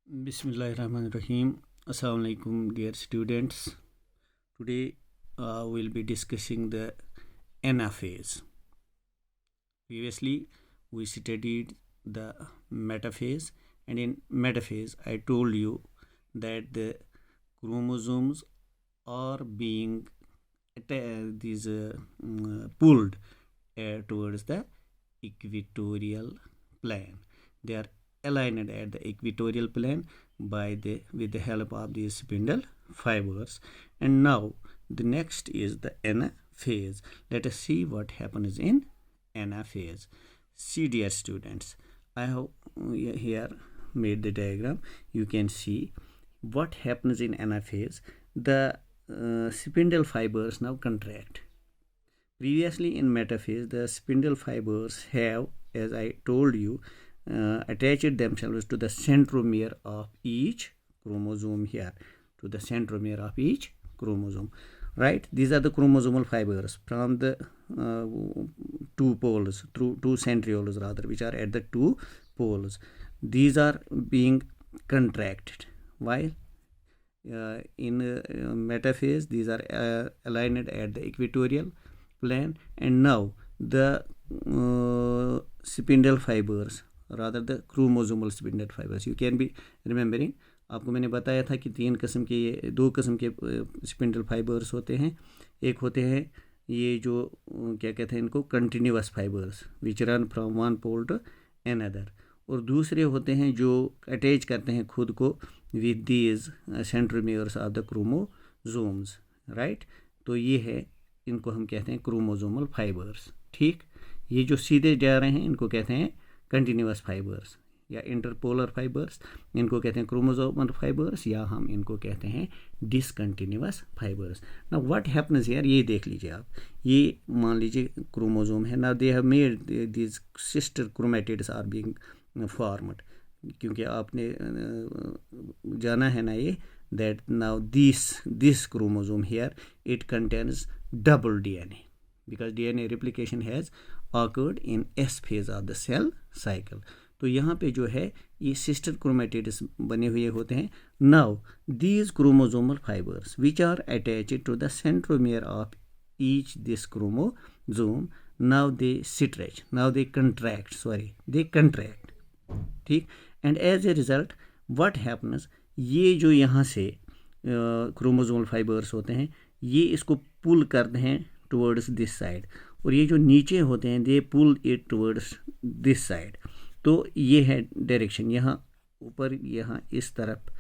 Bismillahirrahmanirrahim. Assalamu alaikum, dear students. Today we'll be discussing the anaphase. Previously, we studied the metaphase, and in metaphase, I told you that the chromosomes are being pulled towards the equatorial plane. They are aligned at the equatorial plane with the help of these spindle fibers. And now the next is the anaphase. Let us see what happens in anaphase. See, dear students, I have here made the diagram. You can see what happens in anaphase. The spindle fibers now contract. Previously in metaphase, the spindle fibers have, as I told you, attached themselves to the centromere of each chromosome here, to the centromere of each chromosome, right? These are the chromosomal fibers from the two poles, through two centrioles rather, which are at the two poles. These are being contracted, while in metaphase these are aligned at the equatorial plane. And now the spindle fibers, rather the chromosomal spindle fibers, you can be remembering, आपको मैंने बताया था कि दो किस्म के spindle fibres होते हैं. एक होते हैं ये जो क्या कहते हैं इनको, continuous fibres which run from one pole to another, और दूसरे होते हैं जो अटैच करते हैं खुद को with these centromeres of the chromosomes, right. तो ये है, इनको हम कहते हैं क्रोमोसोमल फाइबर्स. ठीक, ये जो सीधे जा रहे हैं इनको कहते हैं कंटिन्यूअस फाइबर्स या इंटरपोलर फाइबर्स, इनको कहते हैं क्रोमोसोमल फाइबर्स, या हम इनको कहते हैं डिसकंटिन्यूअस फाइबर्स. ना व्हाट हैपन्स हियर, ये देख लीजिए आप, ये मान लीजिए क्रोमोसोम है ना, they have made these sister chromatids are being formed, क्योंकि आपने जाना है ना ये, that now this chromosome here, it contains double DNA, because DNA replication has occurred in S phase of the cell cycle. तो यहाँ पे जो है ये सिस्टर क्रोमेटिड्स बने हुए होते हैं. Now these chromosomal fibres which are attached to the centromere of each this chromosome, now they stretch, now they contract, ठीक. And as a result what happens, ये जो यहाँ से क्रोमोसोमल फाइबर्स होते हैं ये इसको पुल करते हैं टुवर्ड्स दिस साइड, और ये जो नीचे होते हैं they pull it towards this side. तो ये है डायरेक्शन, यहाँ ऊपर यहाँ इस तरफ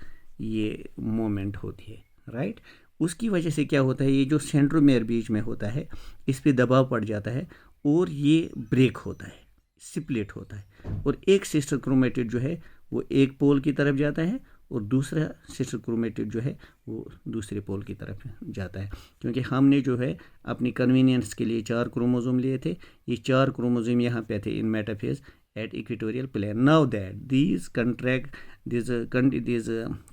ये मोमेंट होती है, राइट. उसकी वजह से क्या होता है, ये जो सेंट्रोमियर बीच में होता है इस पर दबाव पड़ जाता है और ये ब्रेक होता है, स्प्लिट होता है, और एक सिस्टर क्रोमेटिड जो है वो एक पोल की तरफ जाता है और दूसरा सिस्टर क्रोमेटिड जो है वो दूसरे पोल की तरफ जाता है. क्योंकि हमने जो है अपनी कन्वीनियंस के लिए 4 क्रोमोसोम लिए थे, ये 4 क्रोमोसोम यहाँ पे थे इन metaphase at equatorial plane. Now that these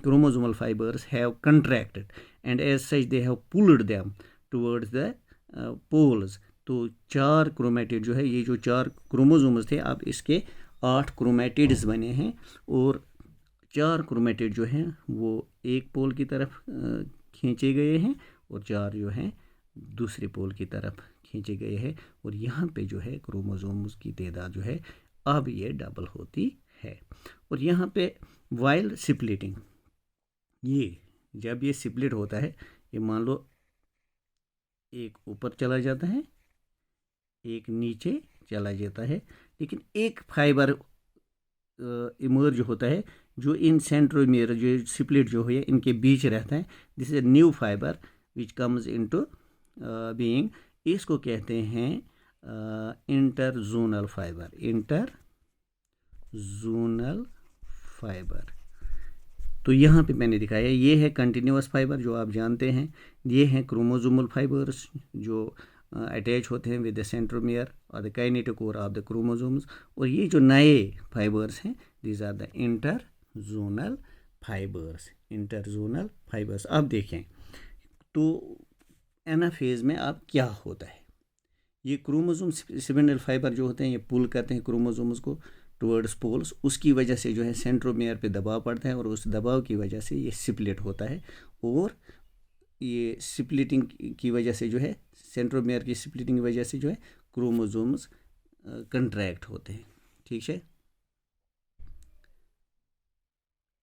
chromosomal fibers have contracted, and as such they have pulled them towards the poles. तो 4 क्रोमेटिड जो है, ये जो 4 क्रोमोसोम्स थे, अब इसके 8 क्रोमेटिड्स बने हैं, और 4 क्रोमेटिड जो हैं वो एक पोल की तरफ खींचे गए हैं और 4 जो हैं दूसरे पोल की तरफ खींचे गए हैं. और यहाँ पे जो है क्रोमोसोम्स की तादाद जो है अब ये डबल होती है. और यहाँ पे वाइल स्प्लिटिंग, ये जब ये स्प्लिट होता है, ये मान लो एक ऊपर चला जाता है एक नीचे चला जाता है, लेकिन एक फाइबर इमर्ज होता है जो इन सेंट्रोमियर जो स्प्लिट जो है इनके बीच रहता है. This is a new fibre which comes into being, इसको कहते हैं इंटरजोनल फाइबर. तो यहाँ पे मैंने दिखाया, ये है कंटिन्यूअस फाइबर जो आप जानते हैं, ये हैं क्रोमोसोमल फाइबर्स जो अटैच होते हैं विद द सेंट्रोमियर और the kinetochore of the chromosomes, और ये जो नए फाइबर्स हैं these are the interzonal fibres. अब देखें तो एनाफेज में अब क्या होता है, ये क्रोमोसोम स्पिंडल फाइबर जो होते हैं ये पुल करते हैं क्रोमोसोम्स को टुवर्ड्स पोल्स, उसकी वजह से जो है सेंट्रोमियर पे दबाव पड़ता है और उस दबाव की वजह से ये स्प्लिट होता है और ये स्प्लिटिंग की वजह से जो है सेंट्रोमियर की स्प्लिटिंग की वजह से जो है क्रोमोसोम्स कंट्रैक्ट होते हैं। ठीक है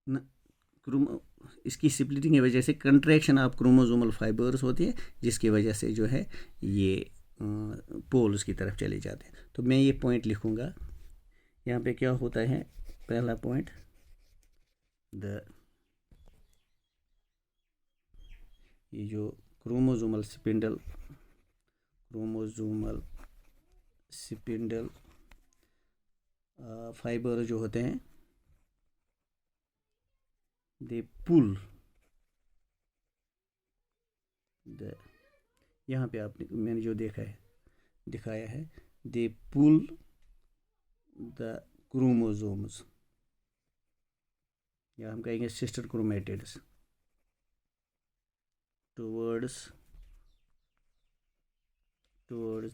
न, क्रोमो इसकी स्प्लिटिंग की वजह से कंट्रैक्शन ऑफ क्रोमोसोमल फाइबर्स होती है जिसकी वजह से जो है ये पोल्स की तरफ चले जाते हैं। तो मैं ये पॉइंट लिखूँगा यहाँ पे क्या होता है। पहला पॉइंट ये जो क्रोमोसोमल स्पिंडल फाइबर जो होते हैं दे पुल यहाँ पे आपने मैंने जो दिखाया है दे पुल द क्रोमोसोम्स या हम कहेंगे sister chromatids towards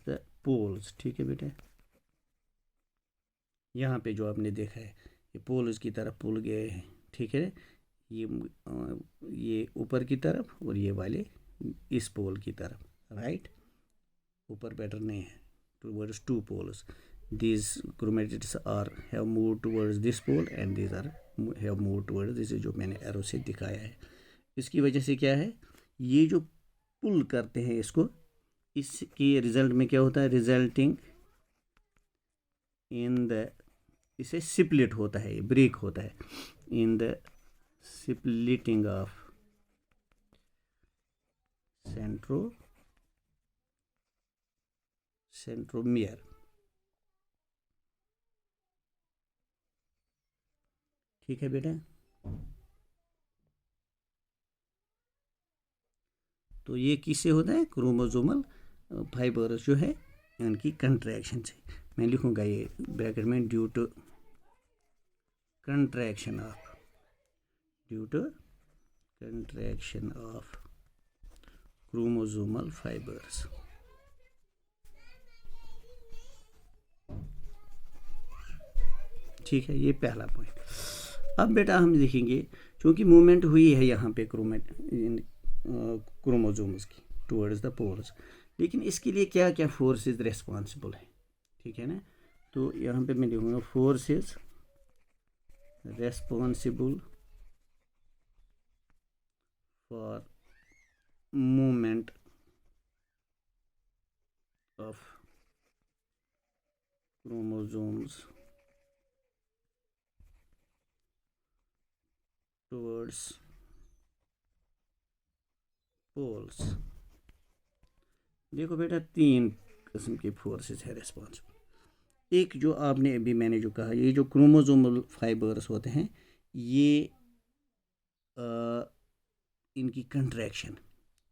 the poles. ठीक है बेटा, यहाँ पे जो आपने देखा है ये पोल्स की तरफ पुल गए हैं। ठीक है, ये ऊपर की तरफ और ये वाले इस पोल की तरफ, राइट। ऊपर पैटर्न नहीं है, towards two poles. These chromatids have moved towards this pole and these have moved towards this, जो मैंने एरो से दिखाया है। इसकी वजह से क्या है, ये जो पुल करते हैं इसको, इसके रिजल्ट में क्या होता है, रिजल्टिंग इन द, इसे स्प्लिट होता है, ब्रेक होता है in the splitting of centromere. ठीक है बेटा, तो ये किससे होता है, क्रोमोसोमल फाइबर्स जो है इनकी कंट्रैक्शन से। मैं लिखूंगा ये ब्रैकेट में, due to contraction of chromosomal fibres. ठीक है, ये पहला पॉइंट। अब बेटा हम देखेंगे, क्योंकि मूवमेंट हुई है यहाँ पे क्रोमोसोम्स की टुवर्ड्स द पोल्स, लेकिन इसके लिए क्या क्या फोर्सेस रेस्पॉन्सिबल है। ठीक है ना, तो यहाँ पे मैं लिखूँगा forces responsible for movement of chromosomes towards poles. देखो बेटा, तीन किस्म के फोर्सेस है रेस्पॉन्सिबल। एक जो आपने अभी मैंने जो कहा, ये जो क्रोमोसोमल फाइबर्स होते हैं, ये इनकी कंट्रैक्शन।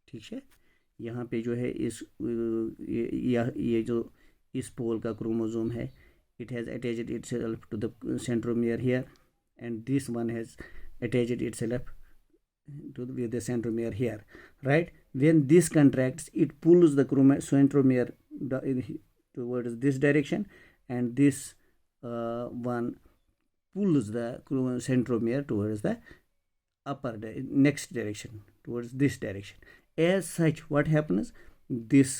ठीक है, यहाँ पे जो है इस ये जो इस पोल का क्रोमोसोम है, it has attached itself to the centromere here and this one has attached itself with the centromere here, right? When this contracts, it pulls the centromere towards this direction, and this one pulls the centromere towards the next direction, towards this direction. As such, what happens, this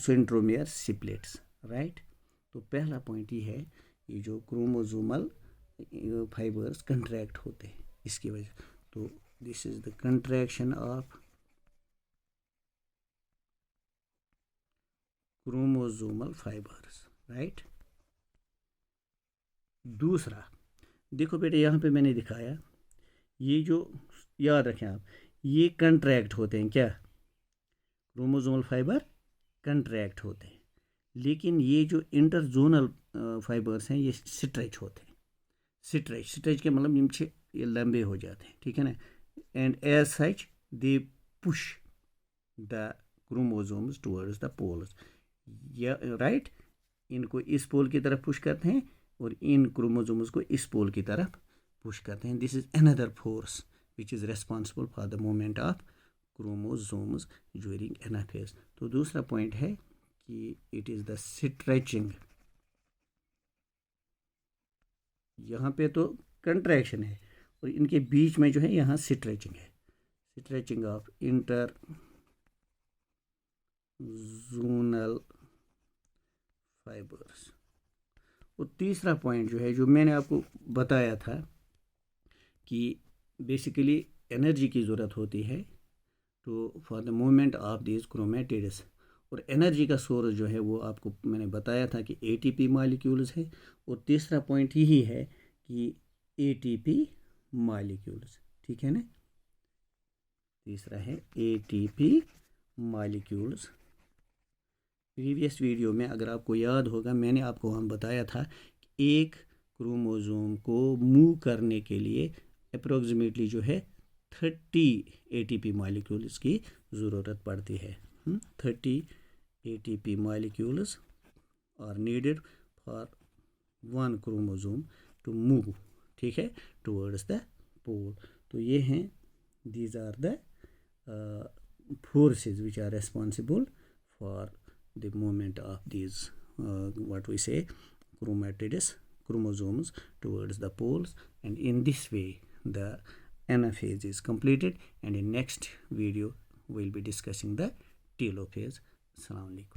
centromere splits, right? तो पहला point ये है, ये जो chromosomal fibres contract होते हैं इसकी वजह। तो this is the contraction of chromosomal fibres, right. दूसरा देखो बेटे, यहाँ पे मैंने दिखाया, ये जो याद रखें आप, ये कंट्रैक्ट होते हैं, क्या, क्रोमोसोमल फाइबर कंट्रैक्ट होते हैं, लेकिन ये जो इंटरजोनल फाइबर्स हैं ये स्ट्रेच होते हैं। स्ट्रेच के मतलब ये लंबे हो जाते हैं। ठीक है ना, and as such they push the chromosomes towards the poles, या राइट, इनको इस पोल की तरफ पुश करते हैं और इन क्रोमोसोम्स को इस पोल की तरफ पुश करते हैं। This is another force which is responsible for the movement of chromosomes during anaphase. तो दूसरा पॉइंट है कि इट इज़ द स्ट्रेचिंग यहाँ पे तो कंट्रैक्शन है और इनके बीच में जो है यहाँ स्ट्रेचिंग है, stretching of inter zonal fibres. और तीसरा पॉइंट जो है, जो मैंने आपको बताया था कि बेसिकली एनर्जी की ज़रूरत होती है तो for the movement of this chromatids, और एनर्जी का सोर्स जो है वो आपको मैंने बताया था कि एटीपी मॉलिक्यूल्स है। और तीसरा पॉइंट यही है कि एटीपी मॉलिक्यूल्स, ठीक है ना, तीसरा है एटीपी मॉलिक्यूल्स। प्रीवियस वीडियो में अगर आपको याद होगा मैंने आपको हम बताया था कि एक क्रोमोसोम को मूव करने के लिए अप्रोक्सीमेटली जो है 30 एटीपी मॉलिक्यूल्स की ज़रूरत पड़ती है। 30 ATP molecules are needed for one chromosome to move, ठीक है, टुवर्ड्स द पोल। तो ये हैं, these are the forces which are responsible for the movement of these what we say chromosomes towards the poles, and in this way the anaphase is completed, and in next video we'll be discussing the telophase. Assalamu alaikum.